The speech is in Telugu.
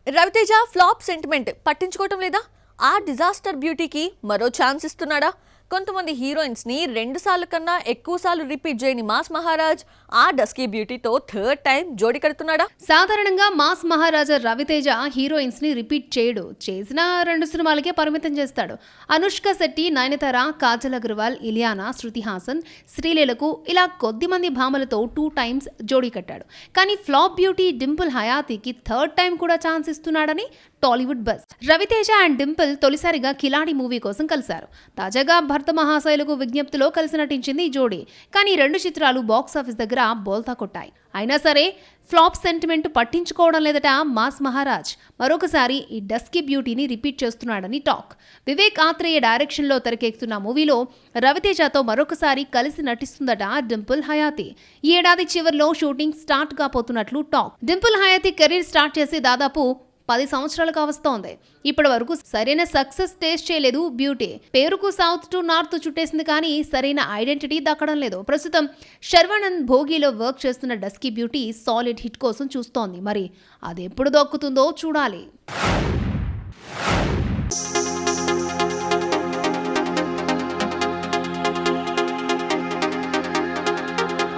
రవితేజ ఫ్లాప్ సెంటిమెంట్ పట్టించుకోవటం లేదా? ఆ డిజాస్టర్ బ్యూటీకి మరో ఛాన్స్ ఇస్తున్నాడా? కొంతమంది హీరోయిన్స్ ని 2 సార్లు కన్నా ఎక్కువ సార్లు రిపీట్ చేయని మాస్ మహారాజ్ ఆ డస్కీ బ్యూటీతో థర్డ్ టైం జోడి కడుతున్నాడా? సాధారణంగా మాస్ మహారాజా రవితేజ హీరోయిన్స్ ని రిపీట్ చేయడు. చేసిన 2 సినిమాలకే పరిమితం చేస్తాడు. అనుష్క శెట్టి, నయనతార, కాజల్ అగర్వాల్, ఇలియానా, శృతి హాసన్, శ్రీలీలకు ఇలా కొద్ది మంది భామలతో 2 టైమ్స్ జోడీ కట్టాడు. కానీ ఫ్లాప్ బ్యూటీ డింపుల్ హయాతీకి థర్డ్ టైం కూడా ఛాన్స్ ఇస్తున్నాడని Tollywood buzz. Raviteja and Dimple తొలిసారిగా కిలాడి మూవీ కోసం కలిశారు. తాజాగా భర్త మహాశైలకు విజ్ఞప్తిలో కలిసి నటించింది ఈ జోడీ. కానీ 2 చిత్రాలు బాక్సాఫీస్ దగ్గర బోల్తా కొట్టాయి. అయినా సరే ఫ్లాప్ సెంటిమెంట్ పట్టించుకోవడం లేదట మాస్ మహారాజ్. మరొకసారి ఈ డస్కీ బ్యూటీని రిపీట్ చేస్తున్నాడని టాక్. వివేక్ ఆత్రేయ డైరెక్షన్లో తెరకెక్కుతున్న మూవీలో రవితేజతో మరొకసారి కలిసి నటిస్తుందట డింపుల్ హయాతి. ఈ ఏడాది చివరిలో షూటింగ్ స్టార్ట్ కాబోతున్నట్లు talk. Dimple Hayathi career start చేసి దాదాపు 10 సంవత్సరాలు కావస్తోంది. ఇప్పటి వరకు సరైన సక్సెస్ టేస్ట్ చేయలేదు బ్యూటీ. పేరుకు సౌత్ టు నార్త్ చుట్టేసింది కానీ సరైన ఐడెంటిటీ దక్కడం లేదు. ప్రస్తుతం శర్వానంద్ భోగిలో వర్క్ చేస్తున్న డస్కీ బ్యూటీ సాలిడ్ హిట్ కోసం చూస్తోంది. మరి అది ఎప్పుడు దక్కుతుందో చూడాలి.